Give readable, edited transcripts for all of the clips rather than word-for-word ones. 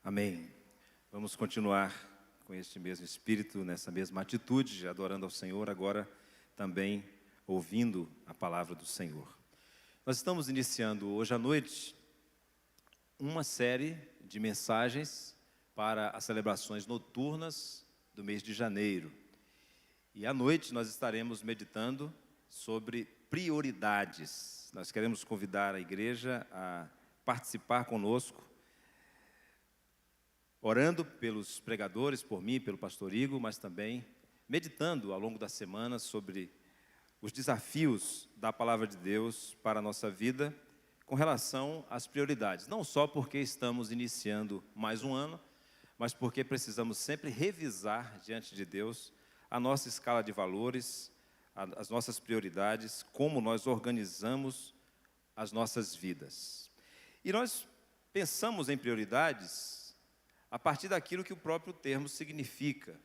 Amém. Vamos continuar com este mesmo espírito, nessa mesma atitude, adorando ao Senhor, agora também ouvindo a palavra do Senhor. Nós estamos iniciando hoje à noite uma série de mensagens para as celebrações noturnas do mês de janeiro. E à noite nós estaremos meditando sobre prioridades. Nós queremos convidar a igreja a participar conosco, orando pelos pregadores, por mim, pelo pastor Igor, mas também meditando ao longo da semana sobre os desafios da palavra de Deus para a nossa vida com relação às prioridades. Não só porque estamos iniciando mais um ano, mas porque precisamos sempre revisar diante de Deus a nossa escala de valores, as nossas prioridades, como nós organizamos as nossas vidas. E nós pensamos em prioridades a partir daquilo que o próprio termo significa.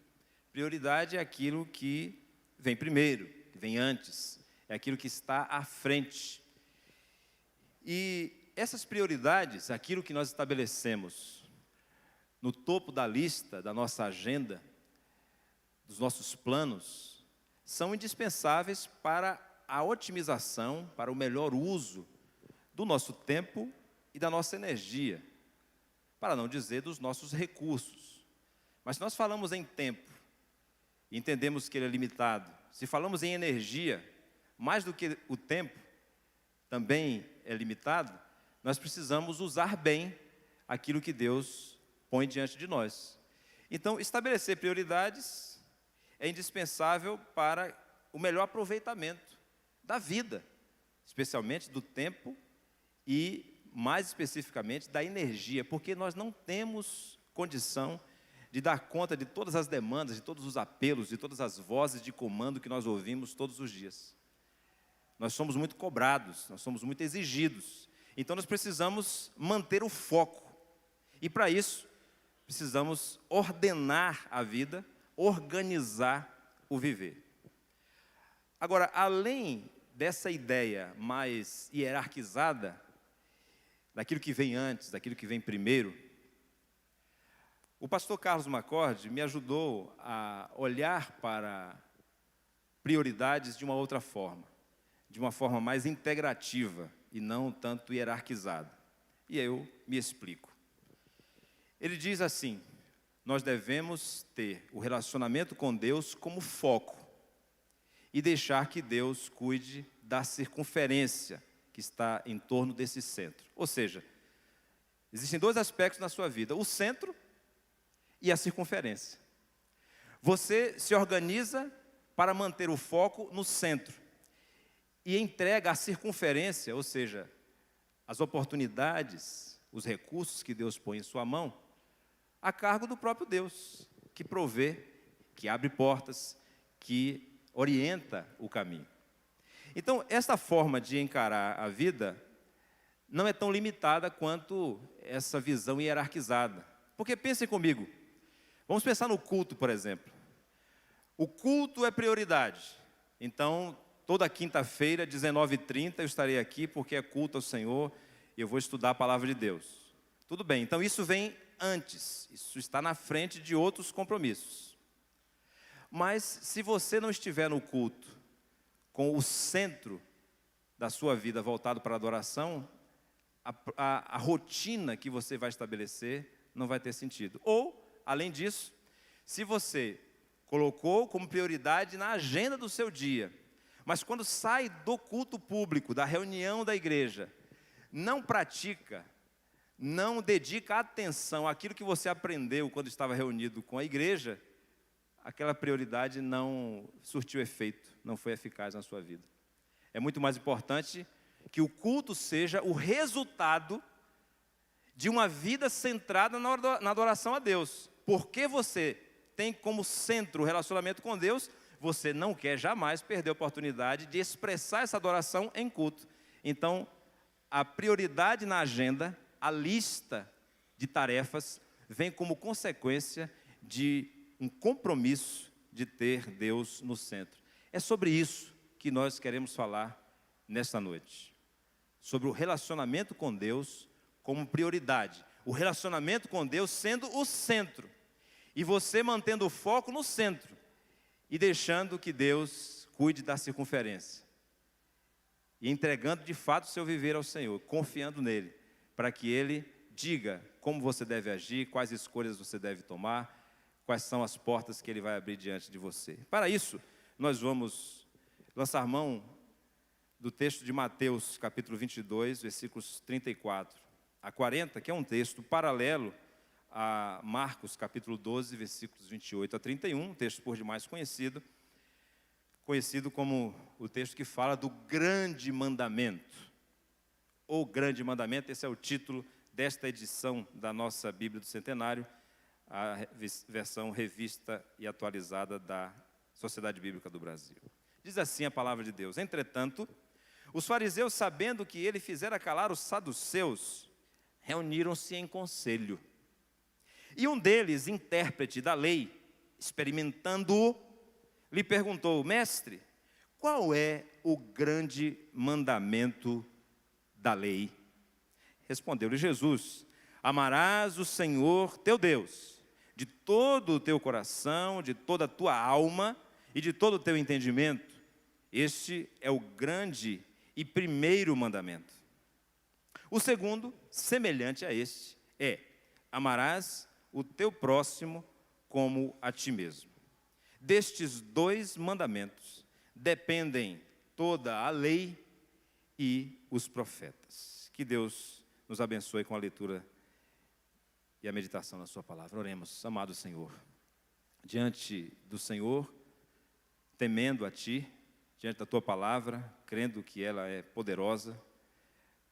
Prioridade é aquilo que vem primeiro, que vem antes, é aquilo que está à frente. E essas prioridades, aquilo que nós estabelecemos no topo da lista da nossa agenda, dos nossos planos, são indispensáveis para a otimização, para o melhor uso do nosso tempo e da nossa energia, para não dizer dos nossos recursos. Mas se nós falamos em tempo e entendemos que ele é limitado, se falamos em energia, mais do que o tempo também é limitado, nós precisamos usar bem aquilo que Deus põe diante de nós. Então, estabelecer prioridades é indispensável para o melhor aproveitamento da vida, especialmente do tempo e, mais especificamente, da energia, porque nós não temos condição de dar conta de todas as demandas, de todos os apelos, de todas as vozes de comando que nós ouvimos todos os dias. Nós somos muito cobrados, nós somos muito exigidos. Então nós precisamos manter o foco. E para isso, precisamos ordenar a vida, organizar o viver. Agora, além dessa ideia mais hierarquizada, daquilo que vem antes, daquilo que vem primeiro, o pastor Carlos Macorde me ajudou a olhar para prioridades de uma outra forma, de uma forma mais integrativa e não tanto hierarquizada. E eu me explico. Ele diz assim: nós devemos ter o relacionamento com Deus como foco e deixar que Deus cuide da circunferência que está em torno desse centro. Ou seja, existem dois aspectos na sua vida: o centro e a circunferência. Você se organiza para manter o foco no centro e entrega a circunferência, ou seja, as oportunidades, os recursos que Deus põe em sua mão, a cargo do próprio Deus, que provê, que abre portas, que orienta o caminho. Então, essa forma de encarar a vida não é tão limitada quanto essa visão hierarquizada. Porque pensem comigo, vamos pensar no culto, por exemplo. O culto é prioridade. Então, toda quinta-feira, 19h30, eu estarei aqui porque é culto ao Senhor e eu vou estudar a palavra de Deus. Tudo bem, então isso vem antes, isso está na frente de outros compromissos. Mas se você não estiver no culto com o centro da sua vida voltado para a adoração, a rotina que você vai estabelecer não vai ter sentido. Ou, além disso, se você colocou como prioridade na agenda do seu dia, mas quando sai do culto público, da reunião da igreja, não pratica, não dedica atenção àquilo que você aprendeu quando estava reunido com a igreja, aquela prioridade não surtiu efeito, não foi eficaz na sua vida. É muito mais importante que o culto seja o resultado de uma vida centrada na adoração a Deus. Porque você tem como centro o relacionamento com Deus, você não quer jamais perder a oportunidade de expressar essa adoração em culto. Então, a prioridade na agenda, a lista de tarefas, vem como consequência de um compromisso de ter Deus no centro. É sobre isso que nós queremos falar nesta noite. Sobre o relacionamento com Deus como prioridade. o relacionamento com Deus sendo o centro, e você mantendo o foco no centro, e deixando que Deus cuide da circunferência, e entregando de fato o seu viver ao Senhor, confiando nele, para que Ele diga como você deve agir, quais escolhas você deve tomar, quais são as portas que Ele vai abrir diante de você. Para isso, nós vamos lançar mão do texto de Mateus, capítulo 22, versículos 34 a 40, que é um texto paralelo a Marcos, capítulo 12, versículos 28 a 31, um texto por demais conhecido como o texto que fala do grande mandamento. O grande mandamento, esse é o título desta edição da nossa Bíblia do Centenário, a versão revista e atualizada da Sociedade Bíblica do Brasil. Diz assim a palavra de Deus: entretanto, os fariseus, sabendo que ele fizera calar os saduceus, reuniram-se em conselho. E um deles, intérprete da lei, experimentando-o, lhe perguntou: mestre, qual é o grande mandamento da lei? Respondeu-lhe Jesus: amarás o Senhor teu Deus de todo o teu coração, de toda a tua alma e de todo o teu entendimento. Este é o grande e primeiro mandamento. O segundo, semelhante a este, é: amarás o teu próximo como a ti mesmo. Destes dois mandamentos dependem toda a lei e os profetas. Que Deus nos abençoe com a leitura e a meditação na sua palavra. Oremos. Amado Senhor, diante do Senhor, temendo a Ti, diante da Tua palavra, crendo que ela é poderosa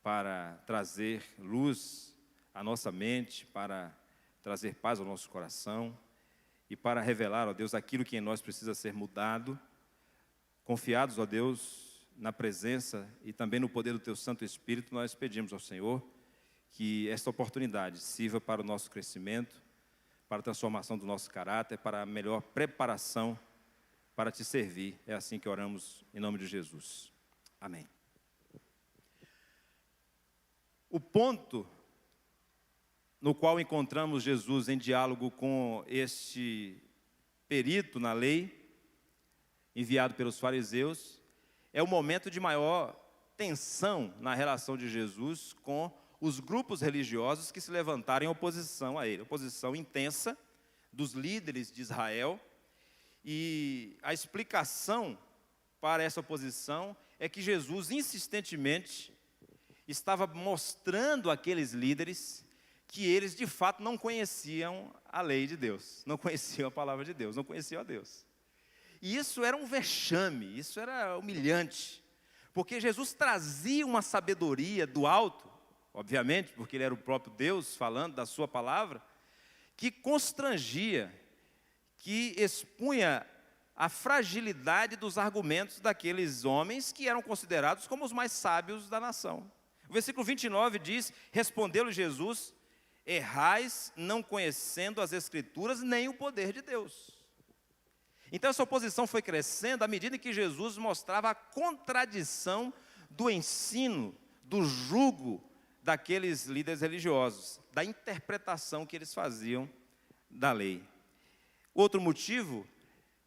para trazer luz à nossa mente, para trazer paz ao nosso coração e para revelar, ó Deus, aquilo que em nós precisa ser mudado, confiados, ó Deus, na presença e também no poder do Teu Santo Espírito, nós pedimos ao Senhor que esta oportunidade sirva para o nosso crescimento, para a transformação do nosso caráter, para a melhor preparação para Te servir. É assim que oramos em nome de Jesus. Amém. O ponto no qual encontramos Jesus em diálogo com este perito na lei, enviado pelos fariseus, é o momento de maior tensão na relação de Jesus com os grupos religiosos que se levantaram em oposição a ele, oposição intensa dos líderes de Israel. E a explicação para essa oposição é que Jesus insistentemente estava mostrando àqueles líderes que eles de fato não conheciam a lei de Deus, não conheciam a palavra de Deus, não conheciam a Deus. E isso era um vexame, isso era humilhante, porque Jesus trazia uma sabedoria do alto, obviamente, porque Ele era o próprio Deus falando da sua palavra, que constrangia, que expunha a fragilidade dos argumentos daqueles homens que eram considerados como os mais sábios da nação. O versículo 29 diz: respondeu-lhe Jesus: errais não conhecendo as Escrituras nem o poder de Deus. Então essa oposição foi crescendo à medida que Jesus mostrava a contradição do ensino, do jugo daqueles líderes religiosos, da interpretação que eles faziam da lei. Outro motivo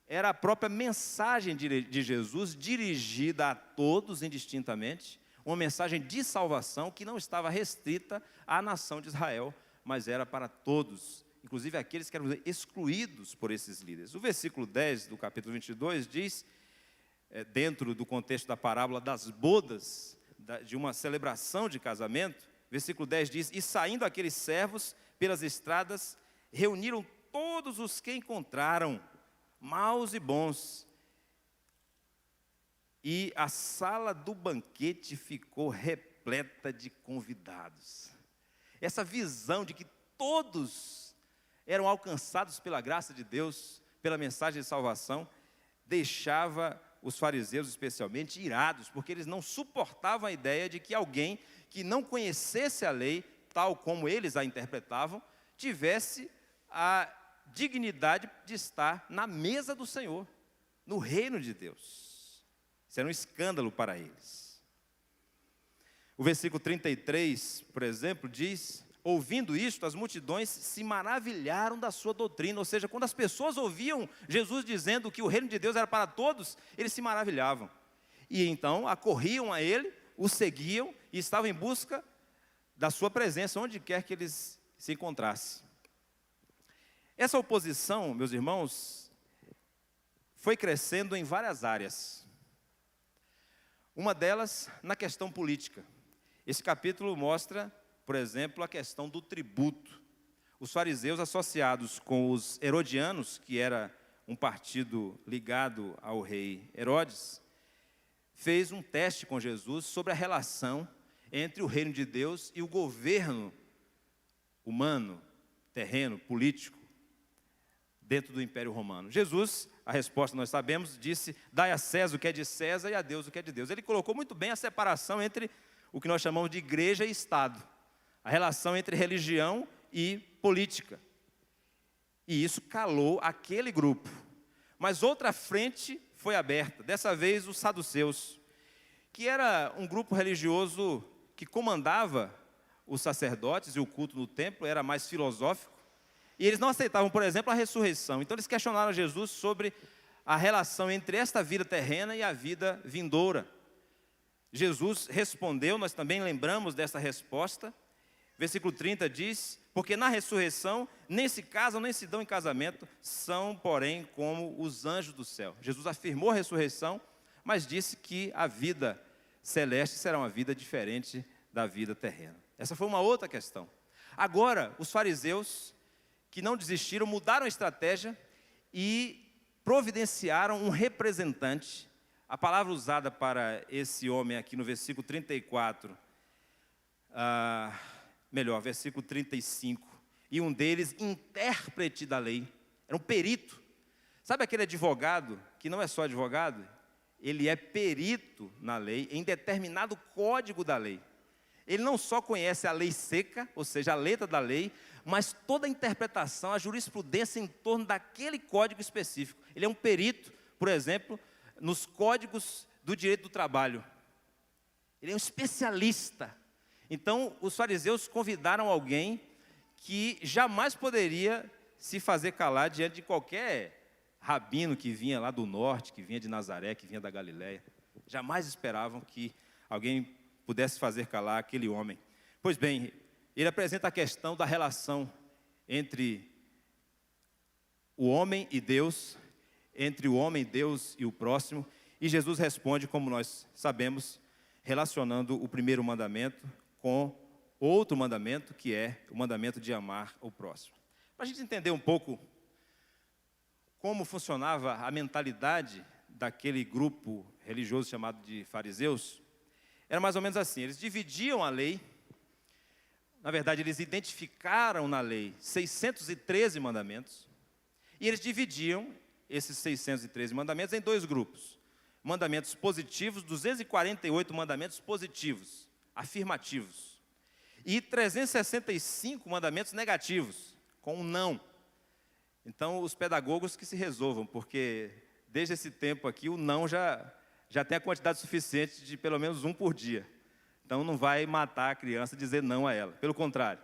era a própria mensagem de Jesus, dirigida a todos indistintamente, uma mensagem de salvação que não estava restrita à nação de Israel, mas era para todos, inclusive aqueles que eram excluídos por esses líderes. O versículo 10 do capítulo 22 diz, dentro do contexto da parábola das bodas, de uma celebração de casamento, versículo 10 diz: e saindo aqueles servos pelas estradas, reuniram todos os que encontraram, maus e bons, e a sala do banquete ficou repleta de convidados. Essa visão de que todos eram alcançados pela graça de Deus, pela mensagem de salvação, deixava os fariseus especialmente irados, porque eles não suportavam a ideia de que alguém que não conhecesse a lei, tal como eles a interpretavam, tivesse a dignidade de estar na mesa do Senhor, no reino de Deus. Isso era um escândalo para eles. O versículo 33, por exemplo, diz: ouvindo isto, as multidões se maravilharam da sua doutrina. Ou seja, quando as pessoas ouviam Jesus dizendo que o reino de Deus era para todos, eles se maravilhavam. E então acorriam a ele, o seguiam e estavam em busca da sua presença, onde quer que eles se encontrassem. Essa oposição, meus irmãos, foi crescendo em várias áreas. Uma delas na questão política. Esse capítulo mostra, por exemplo, a questão do tributo. Os fariseus associados com os herodianos, que era um partido ligado ao rei Herodes, fez um teste com Jesus sobre a relação entre o reino de Deus e o governo humano, terreno, político, dentro do Império Romano. Jesus, a resposta nós sabemos, disse: dai a César o que é de César e a Deus o que é de Deus. Ele colocou muito bem a separação entre o que nós chamamos de igreja e Estado, a relação entre religião e política. E isso calou aquele grupo. Mas outra frente foi aberta, dessa vez os saduceus, que era um grupo religioso que comandava os sacerdotes e o culto no templo, era mais filosófico. E eles não aceitavam, por exemplo, a ressurreição. Então eles questionaram Jesus sobre a relação entre esta vida terrena e a vida vindoura. Jesus respondeu, nós também lembramos dessa resposta. Versículo 30 diz: porque na ressurreição nem se casam nem se dão em casamento, são, porém, como os anjos do céu. Jesus afirmou a ressurreição, mas disse que a vida celeste será uma vida diferente da vida terrena. Essa foi uma outra questão. Agora, os fariseus, que não desistiram, mudaram a estratégia e providenciaram um representante. A palavra usada para esse homem aqui no versículo 34, versículo 35. E um deles, intérprete da lei, era um perito. Sabe aquele advogado, que não é só advogado? Ele é perito na lei, em determinado código da lei. Ele não só conhece a lei seca, ou seja, a letra da lei, mas toda a interpretação, a jurisprudência em torno daquele código específico. Ele é um perito, por exemplo, nos códigos do direito do trabalho. Ele é um especialista. Então, os fariseus convidaram alguém que jamais poderia se fazer calar diante de qualquer rabino que vinha lá do norte, que vinha de Nazaré, que vinha da Galileia. Jamais esperavam que alguém pudesse fazer calar aquele homem. Pois bem, ele apresenta a questão da relação entre o homem e Deus, entre o homem, Deus e o próximo, e Jesus responde, como nós sabemos, relacionando o primeiro mandamento com outro mandamento, que é o mandamento de amar o próximo. Para a gente entender um pouco como funcionava a mentalidade daquele grupo religioso chamado de fariseus, era mais ou menos assim: eles dividiam a lei. Na verdade, eles identificaram na lei 613 mandamentos, e eles dividiam esses 613 mandamentos em dois grupos: mandamentos positivos, 248 mandamentos positivos, afirmativos, e 365 mandamentos negativos, com um não. Então, os pedagogos que se resolvam, porque desde esse tempo aqui o não já tem a quantidade suficiente de pelo menos um por dia. Então não vai matar a criança dizer não a ela, pelo contrário.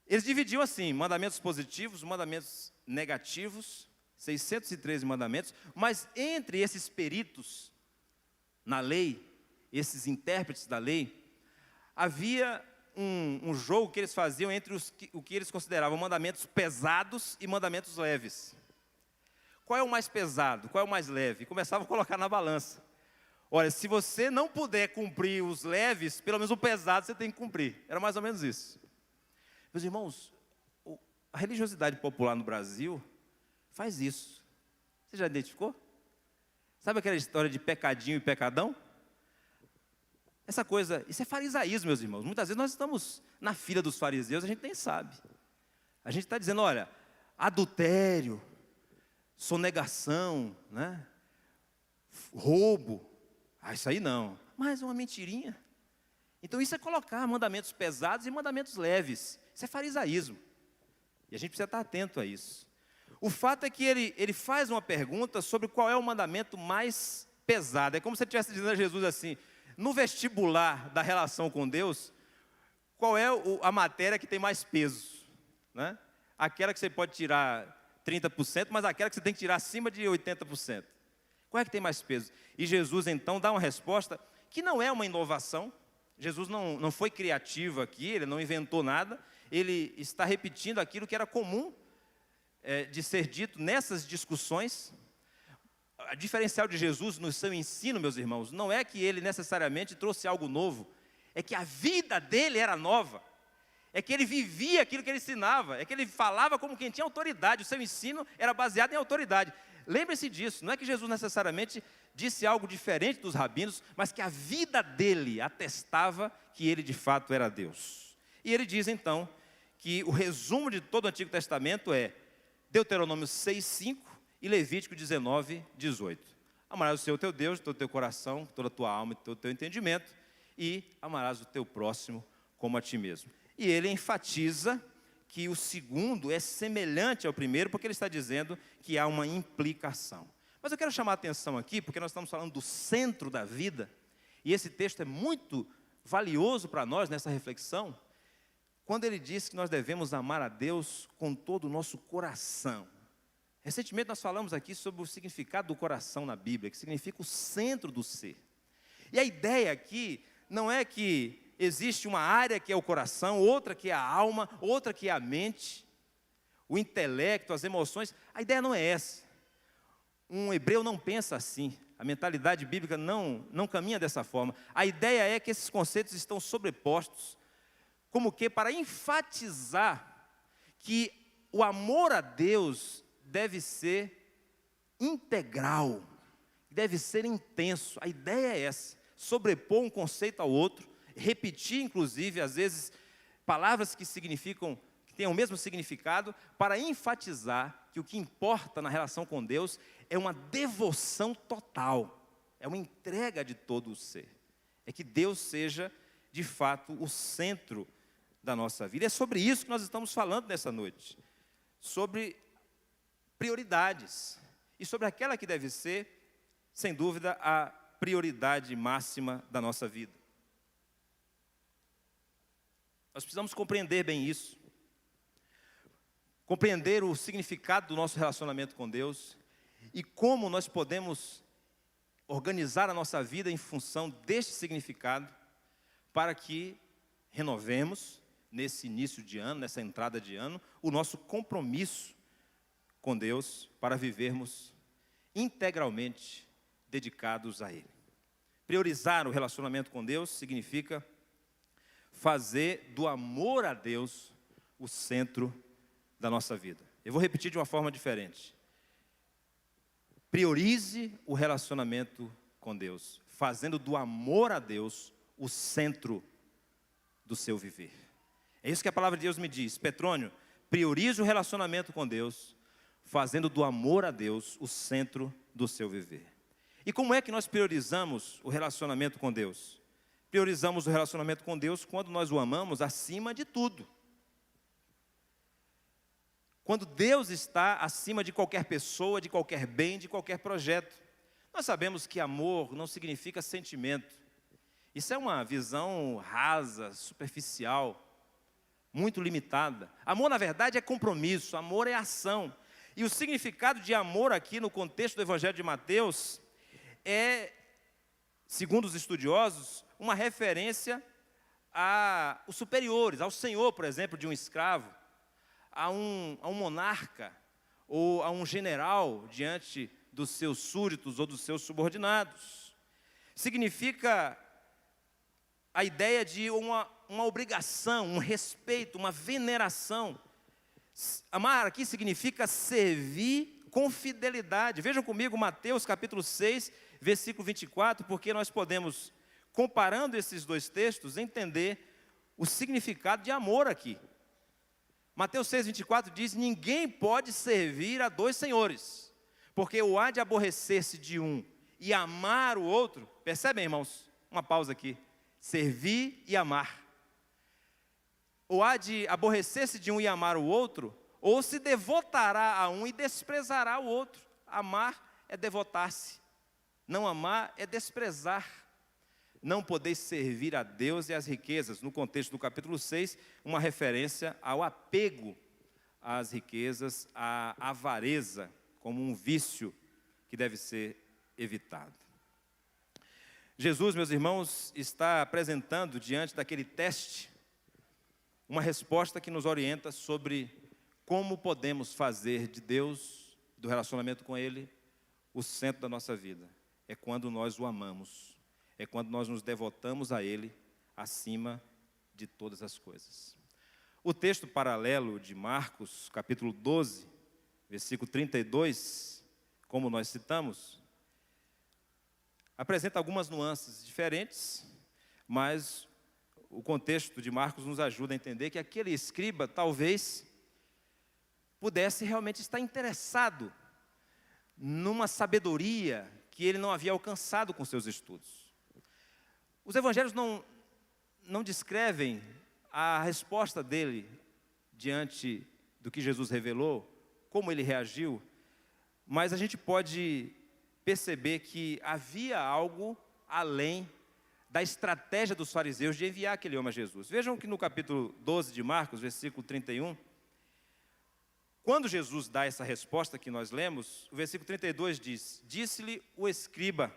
Eles dividiam assim: mandamentos positivos, mandamentos negativos, 613 mandamentos, mas entre esses peritos na lei, esses intérpretes da lei, havia um jogo que eles faziam entre o que eles consideravam mandamentos pesados e mandamentos leves. Qual é o mais pesado? Qual é o mais leve? Começavam a colocar na balança. Olha, se você não puder cumprir os leves, pelo menos o pesado você tem que cumprir. Era mais ou menos isso. Meus irmãos, a religiosidade popular no Brasil faz isso. Você já identificou? Sabe aquela história de pecadinho e pecadão? Essa coisa, isso é farisaísmo, meus irmãos. Muitas vezes nós estamos na fila dos fariseus, a gente nem sabe. A gente está dizendo, olha, adultério, sonegação, né? Roubo. Isso aí não. Mas uma mentirinha. Então isso é colocar mandamentos pesados e mandamentos leves. Isso é farisaísmo. E a gente precisa estar atento a isso. O fato é que ele faz uma pergunta sobre qual é o mandamento mais pesado. É como se ele estivesse dizendo a Jesus assim: no vestibular da relação com Deus, qual é a matéria que tem mais peso, né? Aquela que você pode tirar 30%, mas aquela que você tem que tirar acima de 80%. Qual é que tem mais peso? E Jesus, então, dá uma resposta que não é uma inovação. Jesus não foi criativo aqui, ele não inventou nada. Ele está repetindo aquilo que era comum de ser dito nessas discussões. O diferencial de Jesus no seu ensino, meus irmãos, não é que ele necessariamente trouxe algo novo, é que a vida dele era nova. É que ele vivia aquilo que ele ensinava, é que ele falava como quem tinha autoridade, o seu ensino era baseado em autoridade. Lembre-se disso, não é que Jesus necessariamente disse algo diferente dos rabinos, mas que a vida dele atestava que ele de fato era Deus. E ele diz então que o resumo de todo o Antigo Testamento é Deuteronômio 6:5 e Levítico 19:18. Amarás o Senhor teu Deus de todo o teu coração, toda a tua alma e todo o teu entendimento, e amarás o teu próximo como a ti mesmo. E ele enfatiza que o segundo é semelhante ao primeiro, porque ele está dizendo que há uma implicação. Mas eu quero chamar a atenção aqui, porque nós estamos falando do centro da vida, e esse texto é muito valioso para nós nessa reflexão, quando ele diz que nós devemos amar a Deus com todo o nosso coração. Recentemente nós falamos aqui sobre o significado do coração na Bíblia, que significa o centro do ser. E a ideia aqui não é que existe uma área que é o coração, outra que é a alma, outra que é a mente, o intelecto, as emoções. A ideia não é essa. Um hebreu não pensa assim. A mentalidade bíblica não caminha dessa forma. A ideia é que esses conceitos estão sobrepostos, como que para enfatizar que o amor a Deus deve ser integral, deve ser intenso. A ideia é essa, sobrepor um conceito ao outro, repetir, inclusive, às vezes, palavras que têm o mesmo significado, para enfatizar que o que importa na relação com Deus é uma devoção total, é uma entrega de todo o ser. É que Deus seja, de fato, o centro da nossa vida. É sobre isso que nós estamos falando nessa noite, sobre prioridades, e sobre aquela que deve ser, sem dúvida, a prioridade máxima da nossa vida. Nós precisamos compreender bem isso, compreender o significado do nosso relacionamento com Deus e como nós podemos organizar a nossa vida em função deste significado para que renovemos, nesse início de ano, nessa entrada de ano, o nosso compromisso com Deus para vivermos integralmente dedicados a Ele. Priorizar o relacionamento com Deus significa fazer do amor a Deus o centro da nossa vida. Eu vou repetir de uma forma diferente. Priorize o relacionamento com Deus, fazendo do amor a Deus o centro do seu viver. É isso que a palavra de Deus me diz. Petrônio, priorize o relacionamento com Deus, fazendo do amor a Deus o centro do seu viver. E como é que nós priorizamos o relacionamento com Deus? Priorizamos o relacionamento com Deus quando nós o amamos acima de tudo. Quando Deus está acima de qualquer pessoa, de qualquer bem, de qualquer projeto. Nós sabemos que amor não significa sentimento. Isso é uma visão rasa, superficial, muito limitada. Amor, na verdade, é compromisso, amor é ação. E o significado de amor aqui no contexto do Evangelho de Mateus é, segundo os estudiosos, uma referência aos superiores, ao senhor, por exemplo, de um escravo, a um monarca ou a um general diante dos seus súditos ou dos seus subordinados. Significa a ideia de uma obrigação, um respeito, uma veneração. Amar aqui significa servir com fidelidade. Vejam comigo Mateus capítulo 6, versículo 24, porque nós podemos, comparando esses dois textos, entender o significado de amor aqui. Mateus 6, 24 diz: ninguém pode servir a dois senhores, porque ou há de aborrecer-se de um e amar o outro. Percebem, irmãos? Uma pausa aqui. Servir e amar. Ou há de aborrecer-se de um e amar o outro, ou se devotará a um e desprezará o outro. Amar é devotar-se, não amar é desprezar. não podeis servir a Deus e às riquezas. No contexto do capítulo 6, uma referência ao apego às riquezas, à avareza, como um vício que deve ser evitado. Jesus, meus irmãos, está apresentando diante daquele teste uma resposta que nos orienta sobre como podemos fazer de Deus, do relacionamento com Ele, o centro da nossa vida. É quando nós o amamos, é quando nós nos devotamos a Ele acima de todas as coisas. O texto paralelo de Marcos, capítulo 12, versículo 32, como nós citamos, apresenta algumas nuances diferentes, mas o contexto de Marcos nos ajuda a entender que aquele escriba talvez pudesse realmente estar interessado numa sabedoria que ele não havia alcançado com seus estudos. Os evangelhos não descrevem a resposta dele diante do que Jesus revelou, como ele reagiu, mas a gente pode perceber que havia algo além da estratégia dos fariseus de enviar aquele homem a Jesus. Vejam que no capítulo 12 de Marcos, versículo 31, quando Jesus dá essa resposta que nós lemos, o versículo 32 diz: disse-lhe o escriba,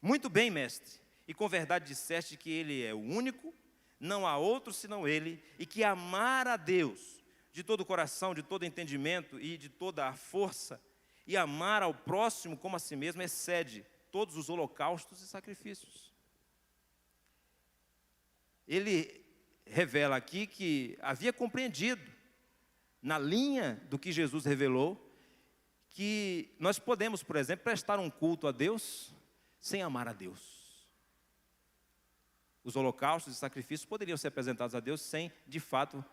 muito bem, mestre, e com verdade disseste que ele é o único, não há outro senão ele, e que amar a Deus de todo o coração, de todo entendimento e de toda a força, e amar ao próximo como a si mesmo, excede todos os holocaustos e sacrifícios. Ele revela aqui que havia compreendido, na linha do que Jesus revelou, que nós podemos, por exemplo, prestar um culto a Deus sem amar a Deus. Os holocaustos e sacrifícios poderiam ser apresentados a Deus sem, de fato,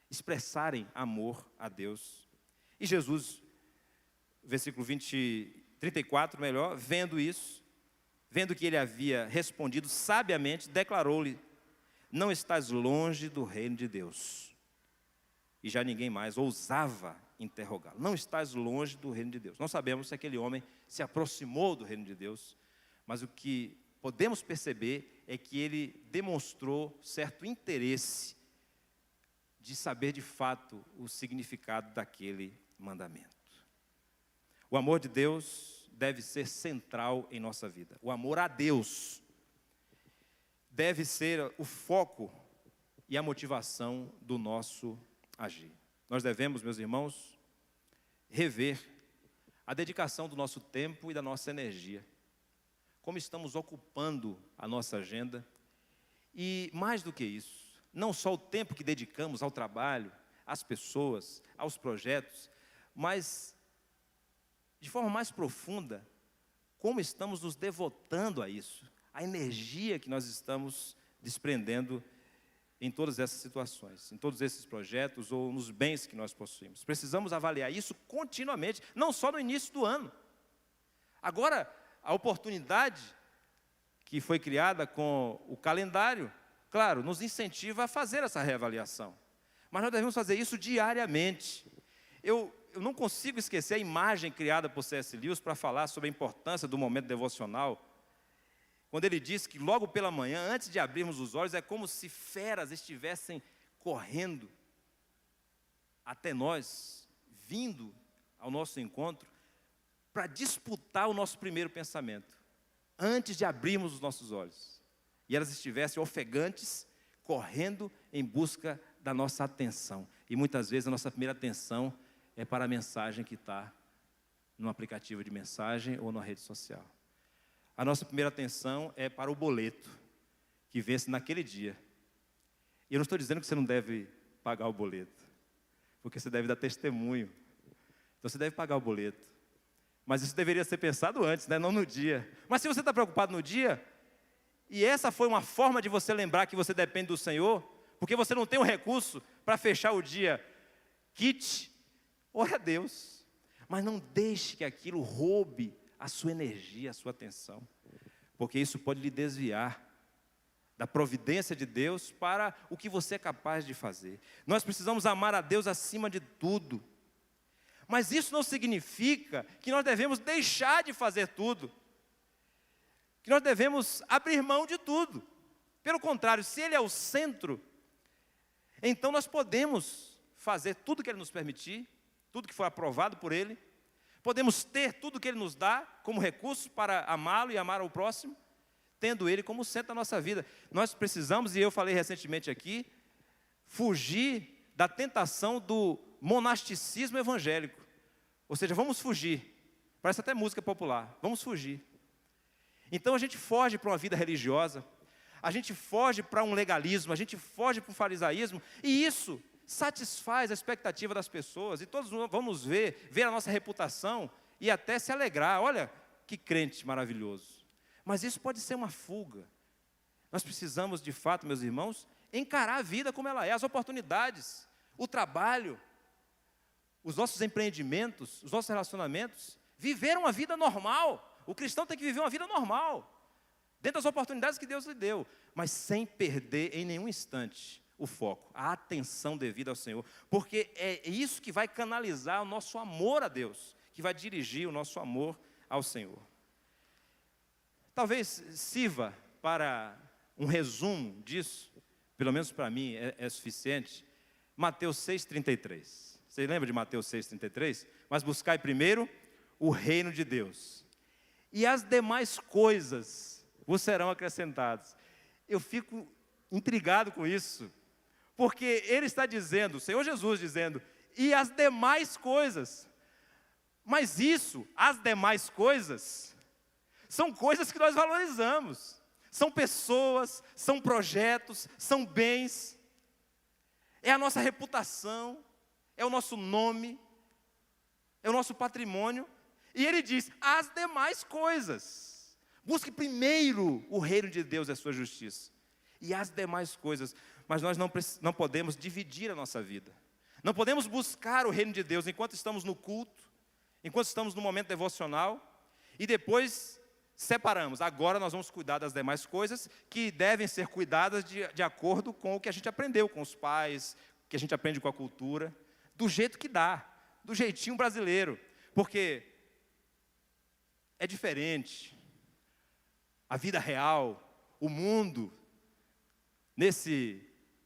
expressarem amor a Deus. E Jesus, versículo 34, vendo isso, vendo que ele havia respondido sabiamente, declarou-lhe: não estás longe do reino de Deus. E já ninguém mais ousava interrogá-lo. Não estás longe do reino de Deus. Não sabemos se aquele homem se aproximou do reino de Deus, mas o que podemos perceber é que ele demonstrou certo interesse de saber de fato o significado daquele mandamento. O amor de Deus deve ser central em nossa vida. O amor a Deus deve ser o foco e a motivação do nosso agir. Nós devemos, meus irmãos, rever a dedicação do nosso tempo e da nossa energia. Como estamos ocupando a nossa agenda. E mais do que isso, não só o tempo que dedicamos ao trabalho, às pessoas, aos projetos, mas de forma mais profunda, como estamos nos devotando a isso, a energia que nós estamos desprendendo em todas essas situações, em todos esses projetos ou nos bens que nós possuímos. Precisamos avaliar isso continuamente, não só no início do ano. Agora, a oportunidade que foi criada com o calendário, claro, nos incentiva a fazer essa reavaliação. Mas nós devemos fazer isso diariamente. Eu não consigo esquecer a imagem criada por C.S. Lewis para falar sobre a importância do momento devocional, quando ele diz que logo pela manhã, antes de abrirmos os olhos, é como se feras estivessem correndo até nós, vindo ao nosso encontro, para disputar o nosso primeiro pensamento, antes de abrirmos os nossos olhos. E elas estivessem ofegantes, correndo em busca da nossa atenção. E muitas vezes a nossa primeira atenção é para a mensagem que está no aplicativo de mensagem ou na rede social. A nossa primeira atenção é para o boleto, que vence naquele dia. E eu não estou dizendo que você não deve pagar o boleto, porque você deve dar testemunho. Então você deve pagar o boleto. Mas isso deveria ser pensado antes, né? Não no dia. Mas se você está preocupado no dia, e essa foi uma forma de você lembrar que você depende do Senhor, porque você não tem um recurso para fechar o dia, quite, ore a Deus. Mas não deixe que aquilo roube a sua energia, a sua atenção, porque isso pode lhe desviar da providência de Deus para o que você é capaz de fazer. Nós precisamos amar a Deus acima de tudo, mas isso não significa que nós devemos deixar de fazer tudo. que nós devemos abrir mão de tudo. Pelo contrário, se Ele é o centro, então nós podemos fazer tudo que Ele nos permitir, tudo que foi aprovado por Ele, podemos ter tudo que Ele nos dá como recurso para amá-lo e amar ao próximo, tendo Ele como centro da nossa vida. Nós precisamos, e eu falei recentemente aqui, fugir da tentação do monasticismo evangélico. Ou seja, vamos fugir. Parece até música popular. Vamos fugir. Então a gente foge para uma vida religiosa, a gente foge para um legalismo, a gente foge para um farisaísmo, e isso satisfaz a expectativa das pessoas, e todos vamos ver a nossa reputação e até se alegrar. Olha que crente maravilhoso. Mas isso pode ser uma fuga. Nós precisamos, de fato, meus irmãos, encarar a vida como ela é, as oportunidades, o trabalho, os nossos empreendimentos, os nossos relacionamentos, viver uma vida normal. O cristão tem que viver uma vida normal, dentro das oportunidades que Deus lhe deu, mas sem perder em nenhum instante o foco, a atenção devida ao Senhor, porque é isso que vai canalizar o nosso amor a Deus, que vai dirigir o nosso amor ao Senhor. Talvez sirva para um resumo disso, pelo menos para mim é suficiente, Mateus 6,33. Você lembra de Mateus 6,33? Mas buscai primeiro o reino de Deus, e as demais coisas vos serão acrescentadas. Eu fico intrigado com isso, porque Ele está dizendo, o Senhor Jesus dizendo, e as demais coisas. Mas isso, as demais coisas, são coisas que nós valorizamos. São pessoas, são projetos, são bens. É a nossa reputação, é o nosso nome, é o nosso patrimônio. E Ele diz, as demais coisas. Busque primeiro o reino de Deus e a sua justiça. E as demais coisas. Mas nós não podemos dividir a nossa vida. Não podemos buscar o reino de Deus enquanto estamos no culto, enquanto estamos no momento devocional, e depois separamos. Agora nós vamos cuidar das demais coisas que devem ser cuidadas de acordo com o que a gente aprendeu com os pais, que a gente aprende com a cultura, do jeito que dá, do jeitinho brasileiro. Porque é diferente. A vida real, o mundo, nesse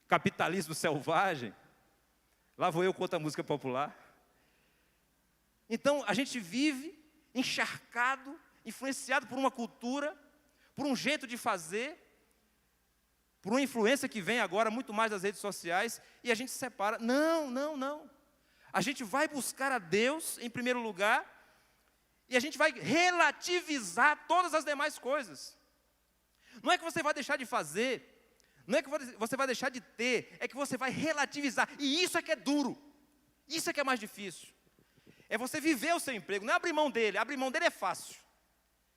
capitalismo selvagem, lá vou eu com outra música popular. Então, a gente vive encharcado, influenciado por uma cultura, por um jeito de fazer, por uma influência que vem agora muito mais das redes sociais, e a gente se separa. Não. A gente vai buscar a Deus em primeiro lugar, e a gente vai relativizar todas as demais coisas. Não é que você vai deixar de fazer, não é que você vai deixar de ter, é que você vai relativizar. E isso é que é duro, isso é que é mais difícil. É você viver o seu emprego, não é abrir mão dele é fácil.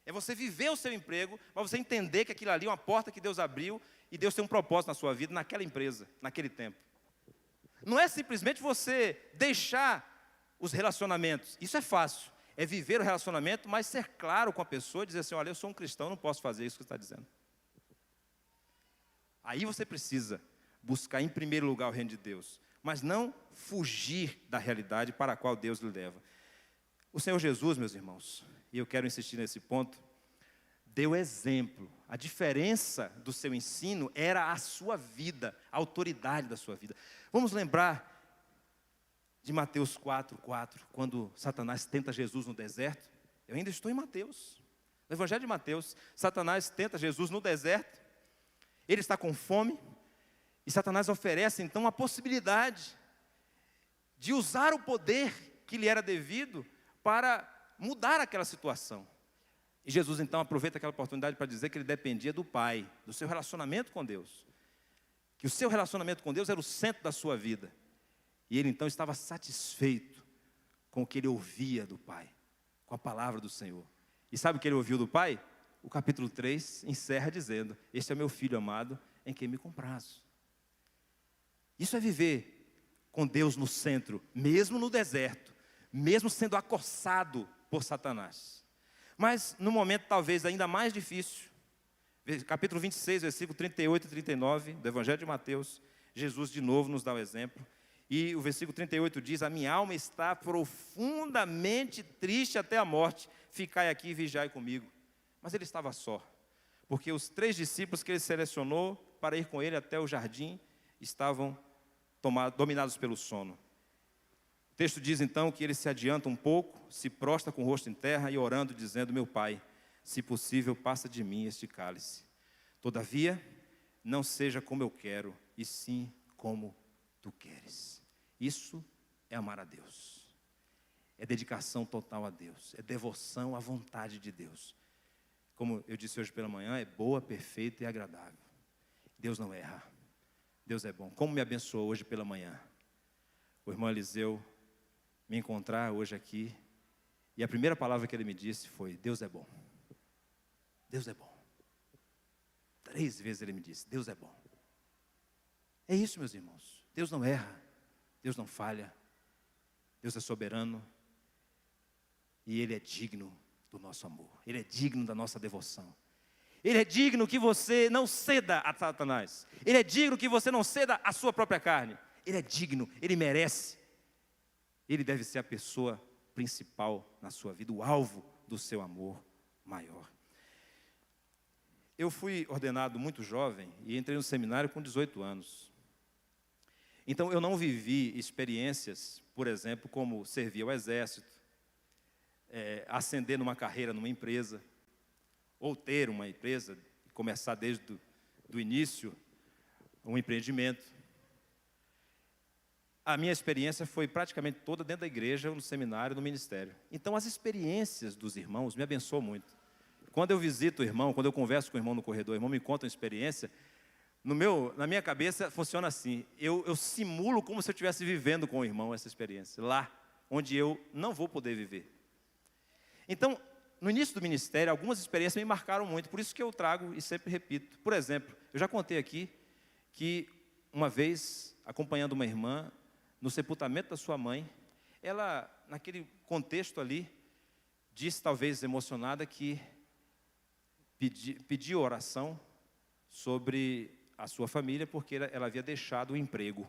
É você viver o seu emprego, mas você entender que aquilo ali é uma porta que Deus abriu, e Deus tem um propósito na sua vida, naquela empresa, naquele tempo. Não é simplesmente você deixar os relacionamentos, isso é fácil. É viver o relacionamento, mas ser claro com a pessoa e dizer assim, olha, eu sou um cristão, não posso fazer isso que você está dizendo. Aí você precisa buscar em primeiro lugar o reino de Deus, mas não fugir da realidade para a qual Deus lhe leva. O Senhor Jesus, meus irmãos, e eu quero insistir nesse ponto, deu exemplo. A diferença do seu ensino era a sua vida, a autoridade da sua vida. Vamos lembrar de Mateus 4:4, quando Satanás tenta Jesus no deserto. Eu ainda estou em Mateus, no Evangelho de Mateus. Satanás tenta Jesus no deserto, ele está com fome, e Satanás oferece então a possibilidade de usar o poder que lhe era devido para mudar aquela situação. E Jesus então aproveita aquela oportunidade para dizer que ele dependia do Pai, do seu relacionamento com Deus. Que o seu relacionamento com Deus era o centro da sua vida. E ele então estava satisfeito com o que ele ouvia do Pai, com a palavra do Senhor. E sabe o que ele ouviu do Pai? O capítulo 3 encerra dizendo, este é meu filho amado, em quem me comprazo. Isso é viver com Deus no centro, mesmo no deserto, mesmo sendo acossado por Satanás. Mas no momento talvez ainda mais difícil, capítulo 26, versículo 38 e 39 do Evangelho de Mateus, Jesus de novo nos dá o exemplo. E o versículo 38 diz, a minha alma está profundamente triste até a morte, ficai aqui e vigiai comigo. Mas ele estava só. porque os 3 discípulos que ele selecionou para ir com ele até o jardim estavam dominados pelo sono. O texto diz então que ele se adianta um pouco, se prostra com o rosto em terra e orando, dizendo: meu Pai, se possível, passa de mim este cálice. Todavia, não seja como eu quero, e sim como tu queres. Isso é amar a Deus. É dedicação total a Deus. É devoção à vontade de Deus. Como eu disse hoje pela manhã, é boa, perfeita e agradável. Deus não erra. Deus é bom. Como me abençoou hoje pela manhã o irmão Eliseu me encontrar hoje aqui, e a primeira palavra que ele me disse foi: Deus é bom. Deus é bom. 3 vezes ele me disse: Deus é bom. É isso, meus irmãos. Deus não erra. Deus não falha. Deus é soberano. E Ele é digno do nosso amor. Ele é digno da nossa devoção. Ele é digno que você não ceda a Satanás. Ele é digno que você não ceda à sua própria carne. Ele é digno, Ele merece. Ele deve ser a pessoa principal na sua vida, o alvo do seu amor maior. Eu fui ordenado muito jovem e entrei no seminário com 18 anos. Então eu não vivi experiências, por exemplo, como servir ao exército, ascender numa carreira numa empresa, ou ter uma empresa, começar desde o início um empreendimento. A minha experiência foi praticamente toda dentro da igreja, no seminário, no ministério. Então as experiências dos irmãos me abençoam muito. Quando eu visito o irmão, quando eu converso com o irmão no corredor, o irmão me conta uma experiência, na minha cabeça funciona assim: eu simulo como se eu estivesse vivendo com o irmão essa experiência, lá onde eu não vou poder viver. Então, no início do ministério, algumas experiências me marcaram muito, por isso que eu trago e sempre repito. Por exemplo, eu já contei aqui que uma vez, acompanhando uma irmã, no sepultamento da sua mãe, ela, naquele contexto ali, disse, talvez emocionada, que pediu oração sobre a sua família, porque ela havia deixado o emprego.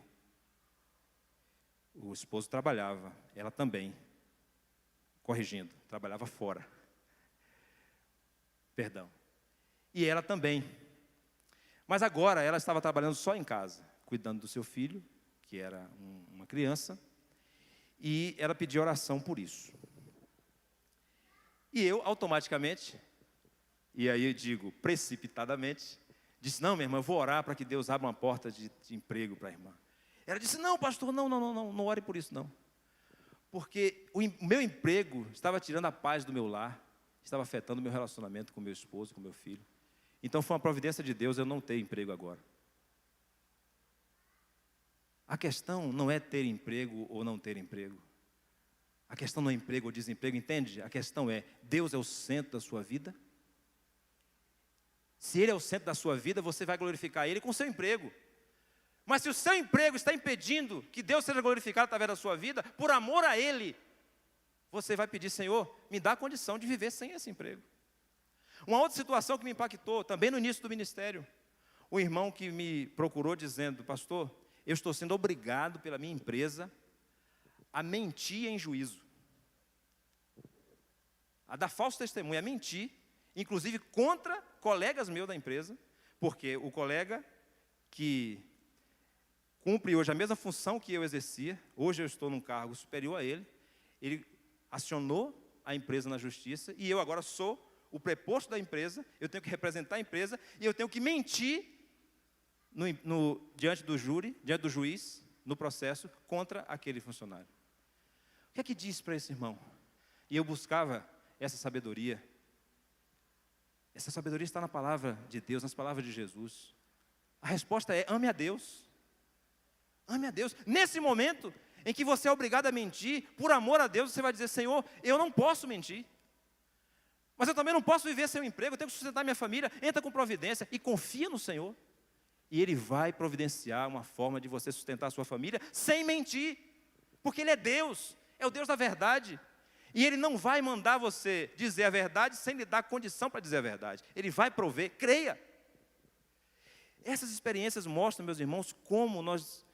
O esposo trabalhava, ela também, corrigindo, trabalhava fora. Perdão. E ela também. Mas agora ela estava trabalhando só em casa, cuidando do seu filho, que era uma criança, e ela pediu oração por isso. E eu, automaticamente, e aí eu digo precipitadamente, disse: não, minha irmã, eu vou orar para que Deus abra uma porta de emprego para a irmã. Ela disse: não, pastor, não ore por isso não. Porque o meu emprego estava tirando a paz do meu lar, estava afetando o meu relacionamento com meu esposo, com meu filho. Então foi uma providência de Deus eu não ter emprego agora. A questão não é ter emprego ou não ter emprego. A questão não é emprego ou desemprego, entende? A questão é: Deus é o centro da sua vida? Se Ele é o centro da sua vida, você vai glorificar Ele com o seu emprego. Mas se o seu emprego está impedindo que Deus seja glorificado através da sua vida, por amor a Ele, você vai pedir: Senhor, me dá a condição de viver sem esse emprego. Uma outra situação que me impactou, também no início do ministério, um irmão que me procurou dizendo: pastor, eu estou sendo obrigado pela minha empresa a mentir em juízo, a dar falso testemunho, a mentir, inclusive contra colegas meus da empresa, porque o colega que cumpre hoje a mesma função que eu exercia, hoje eu estou num cargo superior a ele, ele acionou a empresa na justiça, e eu agora sou o preposto da empresa, eu tenho que representar a empresa, e eu tenho que mentir diante do júri, diante do juiz, no processo, contra aquele funcionário. O que é que diz para esse irmão? E eu buscava essa sabedoria. Essa sabedoria está na palavra de Deus, nas palavras de Jesus. A resposta é: ame a Deus. Ame a Deus. Nesse momento em que você é obrigado a mentir, por amor a Deus, você vai dizer: Senhor, eu não posso mentir. Mas eu também não posso viver sem um emprego, eu tenho que sustentar minha família. Entra com providência e confia no Senhor. E Ele vai providenciar uma forma de você sustentar a sua família sem mentir. Porque Ele é Deus, é o Deus da verdade. E Ele não vai mandar você dizer a verdade sem lhe dar condição para dizer a verdade. Ele vai prover, creia. Essas experiências mostram, meus irmãos, como nós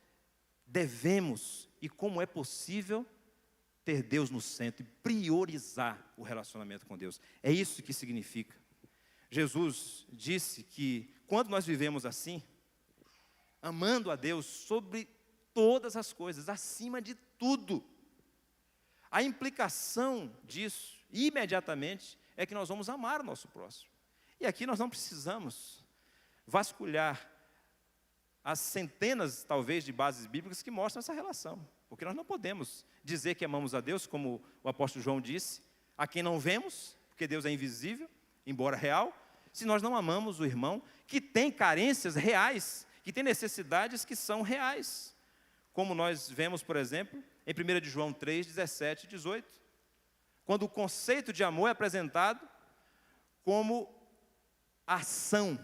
devemos e como é possível ter Deus no centro e priorizar o relacionamento com Deus. É isso que significa Jesus disse que quando nós vivemos assim, amando a Deus sobre todas as coisas, acima de tudo, a implicação disso, imediatamente, é que nós vamos amar o nosso próximo. E aqui nós não precisamos vasculhar as centenas, talvez, de bases bíblicas que mostram essa relação. Porque nós não podemos dizer que amamos a Deus, como o apóstolo João disse, a quem não vemos, porque Deus é invisível, embora real, se nós não amamos o irmão que tem carências reais, que tem necessidades que são reais. Como nós vemos, por exemplo, em 1 de João 3, 17 e 18. Quando o conceito de amor é apresentado como ação,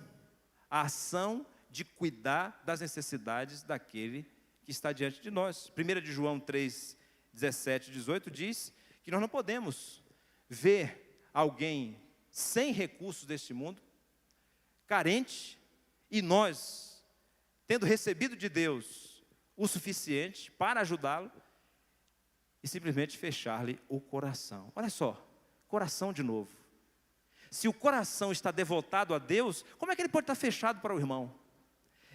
a ação de cuidar das necessidades daquele que está diante de nós. 1 de João 3, 17 e 18 diz que nós não podemos ver alguém sem recursos deste mundo, carente, e nós, tendo recebido de Deus o suficiente para ajudá-lo, e simplesmente fechar-lhe o coração. Olha só, coração de novo. Se o coração está devotado a Deus, como é que ele pode estar fechado para o irmão?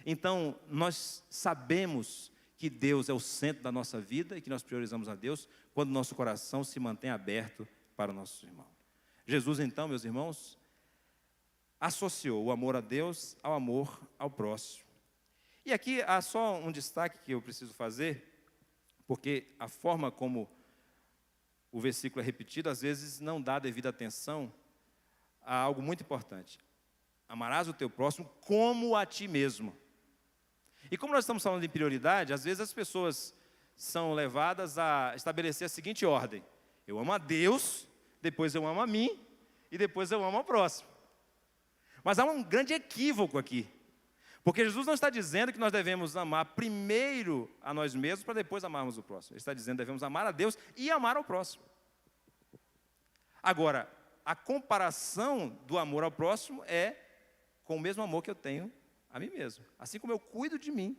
Então, nós sabemos que Deus é o centro da nossa vida e que nós priorizamos a Deus quando o nosso coração se mantém aberto para o nosso irmão. Jesus, então, meus irmãos, associou o amor a Deus ao amor ao próximo. E aqui há só um destaque que eu preciso fazer, porque a forma como o versículo é repetido, às vezes não dá devida atenção a algo muito importante. Amarás o teu próximo como a ti mesmo. E como nós estamos falando de prioridade, às vezes as pessoas são levadas a estabelecer a seguinte ordem: eu amo a Deus, depois eu amo a mim, e depois eu amo ao próximo. Mas há um grande equívoco aqui. Porque Jesus não está dizendo que nós devemos amar primeiro a nós mesmos para depois amarmos o próximo. Ele está dizendo que devemos amar a Deus e amar ao próximo. Agora, a comparação do amor ao próximo é com o mesmo amor que eu tenho a mim mesmo. Assim como eu cuido de mim,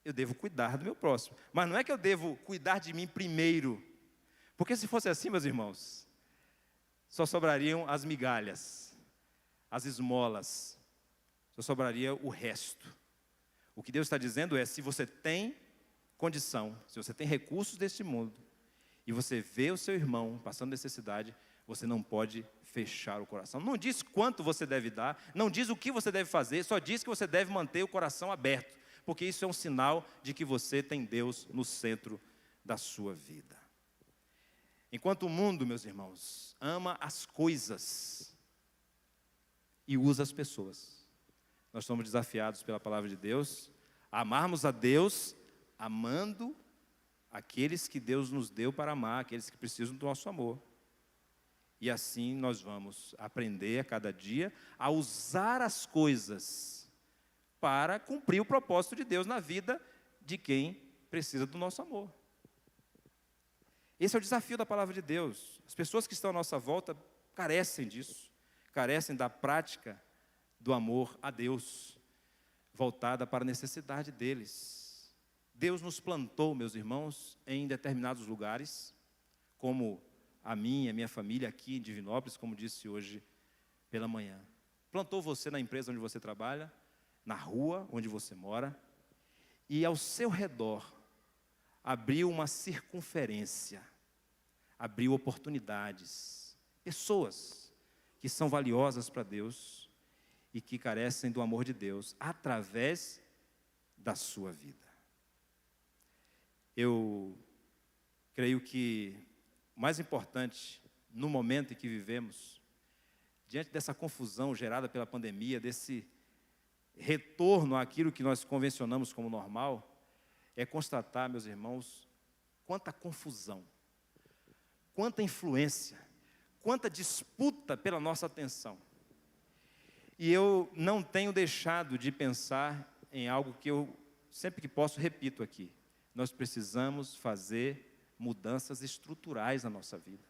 eu devo cuidar do meu próximo. Mas não é que eu devo cuidar de mim primeiro. Porque se fosse assim, meus irmãos, só sobrariam as migalhas, as esmolas, só sobraria o resto. O que Deus está dizendo é, se você tem condição, se você tem recursos deste mundo, e você vê o seu irmão passando necessidade, você não pode fechar o coração. Não diz quanto você deve dar, não diz o que você deve fazer, só diz que você deve manter o coração aberto, porque isso é um sinal de que você tem Deus no centro da sua vida. Enquanto o mundo, meus irmãos, ama as coisas e usa as pessoas, nós somos desafiados pela palavra de Deus a amarmos a Deus, amando aqueles que Deus nos deu para amar, aqueles que precisam do nosso amor. E assim nós vamos aprender a cada dia a usar as coisas para cumprir o propósito de Deus na vida de quem precisa do nosso amor. Esse é o desafio da palavra de Deus. As pessoas que estão à nossa volta carecem disso, carecem da prática do amor a Deus, voltada para a necessidade deles. Deus nos plantou, meus irmãos, em determinados lugares, como a minha família aqui em Divinópolis, como disse hoje pela manhã. Plantou você na empresa onde você trabalha, na rua onde você mora, e ao seu redor abriu uma circunferência, abriu oportunidades, pessoas que são valiosas para Deus e que carecem do amor de Deus através da sua vida. Eu creio que o mais importante no momento em que vivemos, diante dessa confusão gerada pela pandemia, desse retorno àquilo que nós convencionamos como normal, é constatar, meus irmãos, quanta confusão, quanta influência, quanta disputa pela nossa atenção. E eu não tenho deixado de pensar em algo que eu, sempre que posso, repito aqui. Nós precisamos fazer mudanças estruturais na nossa vida.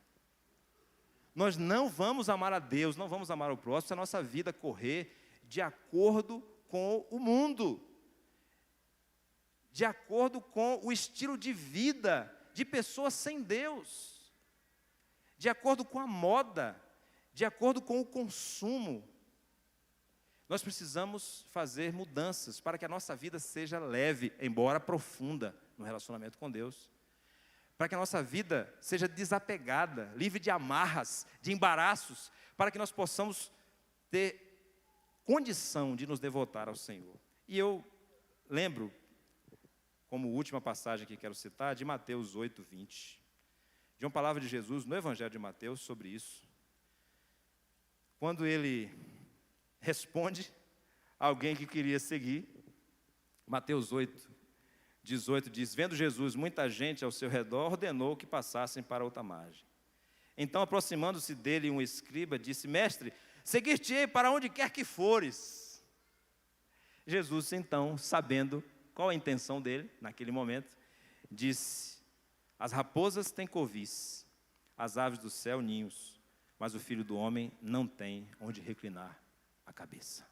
Nós não vamos amar a Deus, não vamos amar o próximo, se a nossa vida correr de acordo com o mundo, de acordo com o estilo de vida de pessoas sem Deus, de acordo com a moda de acordo com o consumo. Nós precisamos fazer mudanças para que a nossa vida seja leve, embora profunda, no relacionamento com Deus. Para que a nossa vida seja desapegada, livre de amarras, de embaraços, para que nós possamos ter condição de nos devotar ao Senhor. E eu lembro, como última passagem que quero citar, de Mateus 8:20, de uma palavra de Jesus no Evangelho de Mateus sobre isso. Quando ele responde a alguém que queria seguir, Mateus 8:18 diz: vendo Jesus muita gente ao seu redor, ordenou que passassem para outra margem. Então, aproximando-se dele um escriba, disse: mestre, seguir-te-ei para onde quer que fores. Jesus, então, sabendo qual a intenção dele, naquele momento, disse: as raposas têm covis, as aves do céu ninhos, mas o Filho do Homem não tem onde reclinar a cabeça.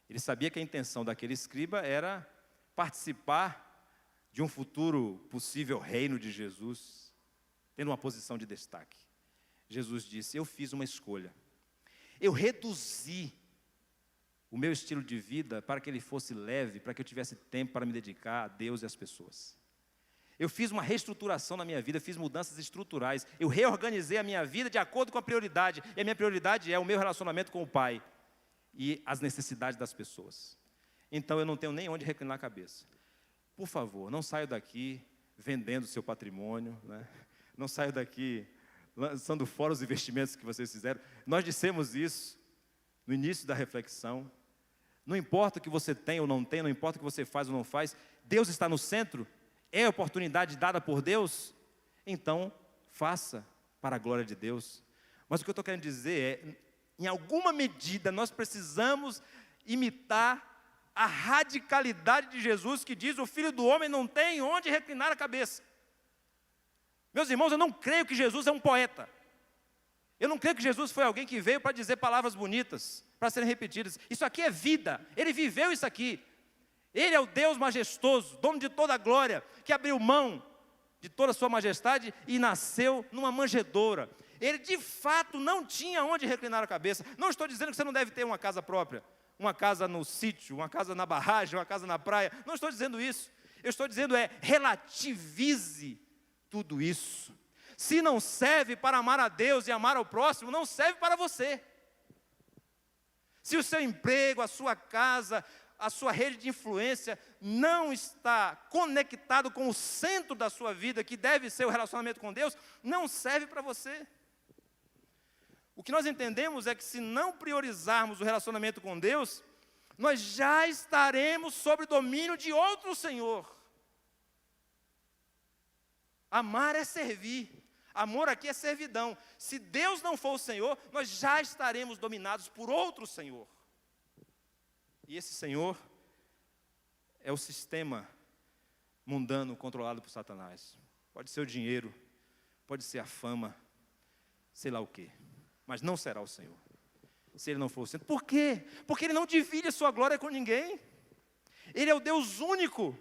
Ele sabia que a intenção daquele escriba era participar de um futuro possível reino de Jesus, tendo uma posição de destaque. Jesus disse: eu fiz uma escolha. Eu reduzi o meu estilo de vida para que ele fosse leve, para que eu tivesse tempo para me dedicar a Deus e às pessoas. Eu fiz uma reestruturação na minha vida, fiz mudanças estruturais. Eu reorganizei a minha vida de acordo com a prioridade. E a minha prioridade é o meu relacionamento com o Pai e as necessidades das pessoas. Então eu não tenho nem onde reclinar a cabeça. Por favor, não saia daqui vendendo seu patrimônio, né? Não saia daqui lançando fora os investimentos que vocês fizeram. Nós dissemos isso no início da reflexão. Não importa o que você tem ou não tem, não importa o que você faz ou não faz, Deus está no centro. É a oportunidade dada por Deus, então faça para a glória de Deus. Mas o que eu estou querendo dizer é, em alguma medida, nós precisamos imitar a radicalidade de Jesus, que diz: o Filho do Homem não tem onde reclinar a cabeça. Meus irmãos, eu não creio que Jesus é um poeta. Eu não creio que Jesus foi alguém que veio para dizer palavras bonitas, para serem repetidas. Isso aqui é vida, ele viveu isso aqui. Ele é o Deus majestoso, dono de toda a glória, que abriu mão de toda a sua majestade e nasceu numa manjedoura. Ele de fato não tinha onde reclinar a cabeça. Não estou dizendo que você não deve ter uma casa própria, uma casa no sítio, uma casa na barragem, uma casa na praia. Não estou dizendo isso. Eu estou dizendo relativize tudo isso. Se não serve para amar a Deus e amar ao próximo, não serve para você. Se o seu emprego, a sua casa, a sua rede de influência não está conectado com o centro da sua vida, que deve ser o relacionamento com Deus, não serve para você. O que nós entendemos é que se não priorizarmos o relacionamento com Deus, nós já estaremos sob domínio de outro senhor. Amar é servir. Amor aqui é servidão. Se Deus não for o Senhor, nós já estaremos dominados por outro senhor. E esse senhor é o sistema mundano controlado por Satanás. Pode ser o dinheiro, pode ser a fama, sei lá o quê. Mas não será o Senhor, se Ele não for o centro. Por quê? Porque Ele não divide a sua glória com ninguém. Ele é o Deus único.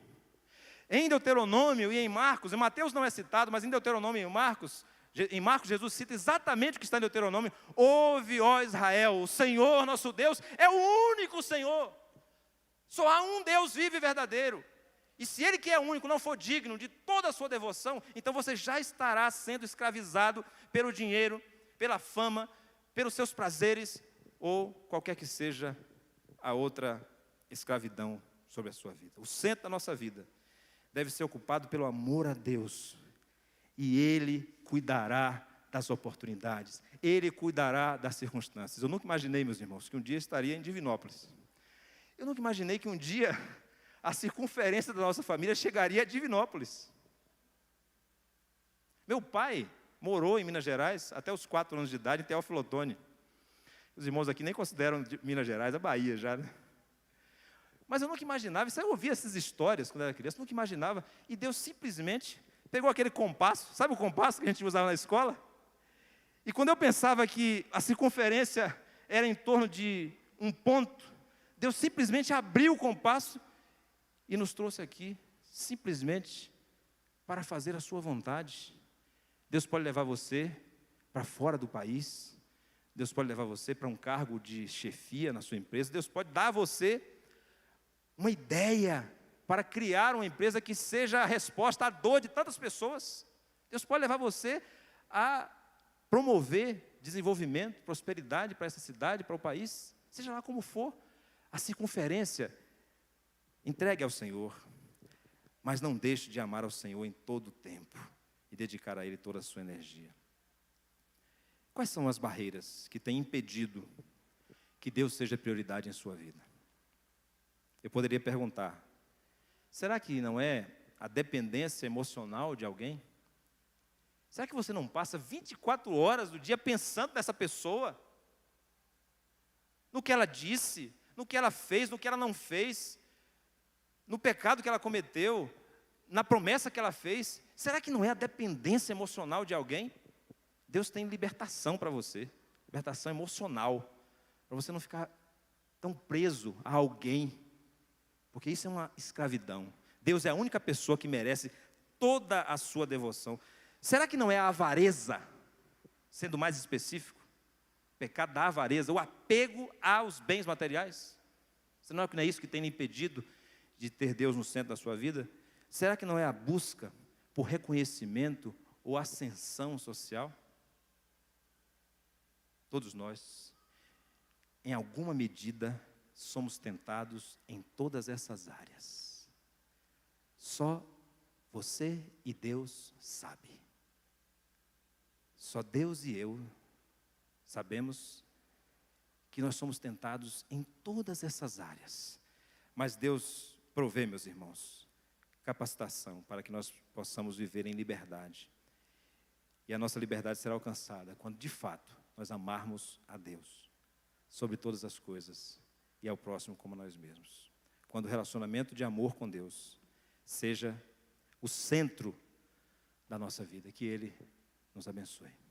Em Deuteronômio e em Marcos, em Mateus não é citado, mas em Deuteronômio e em Marcos Jesus cita exatamente o que está em Deuteronômio. Ouve, ó Israel, o Senhor nosso Deus é o único Senhor. Só há um Deus vivo e verdadeiro. E se Ele que é único não for digno de toda a sua devoção, então você já estará sendo escravizado pelo dinheiro, pela fama, pelos seus prazeres, ou qualquer que seja a outra escravidão sobre a sua vida. O centro da nossa vida deve ser ocupado pelo amor a Deus. E Ele cuidará das oportunidades. Ele cuidará das circunstâncias. Eu nunca imaginei, meus irmãos, que um dia estaria em Divinópolis. Eu nunca imaginei que um dia a circunferência da nossa família chegaria a Divinópolis. Meu pai morou em Minas Gerais até os 4 anos de idade, em Teófilo Otoni. Os irmãos aqui nem consideram Minas Gerais a Bahia já, né? Mas eu nunca imaginava, eu ouvia essas histórias quando era criança, nunca imaginava, e Deus simplesmente pegou aquele compasso, sabe o compasso que a gente usava na escola? E quando eu pensava que a circunferência era em torno de um ponto, Deus simplesmente abriu o compasso e nos trouxe aqui, simplesmente para fazer a sua vontade. Deus pode levar você para fora do país. Deus pode levar você para um cargo de chefia na sua empresa. Deus pode dar a você uma ideia para criar uma empresa que seja a resposta à dor de tantas pessoas. Deus pode levar você a promover desenvolvimento, prosperidade para essa cidade, para o país, seja lá como for. A circunferência, entregue ao Senhor, mas não deixe de amar ao Senhor em todo o tempo e dedicar a Ele toda a sua energia. Quais são as barreiras que têm impedido que Deus seja prioridade em sua vida? Eu poderia perguntar, será que não é a dependência emocional de alguém? Será que você não passa 24 horas do dia pensando nessa pessoa? No que ela disse, no que ela fez, no que ela não fez, no pecado que ela cometeu, na promessa que ela fez? Será que não é a dependência emocional de alguém? Deus tem libertação para você, libertação emocional, para você não ficar tão preso a alguém, porque isso é uma escravidão. Deus é a única pessoa que merece toda a sua devoção. Será que não é a avareza, sendo mais específico, o pecado da avareza, o apego aos bens materiais? Será que não é isso que tem lhe impedido de ter Deus no centro da sua vida? Será que não é a busca por reconhecimento ou ascensão social? Todos nós, em alguma medida, somos tentados em todas essas áreas. Só você e Deus sabem. Só Deus e eu sabemos que nós somos tentados em todas essas áreas. Mas Deus provê, meus irmãos, capacitação para que nós possamos viver em liberdade. E a nossa liberdade será alcançada quando, de fato, nós amarmos a Deus sobre todas as coisas e ao próximo como nós mesmos. Quando o relacionamento de amor com Deus seja o centro da nossa vida. Que Ele nos abençoe.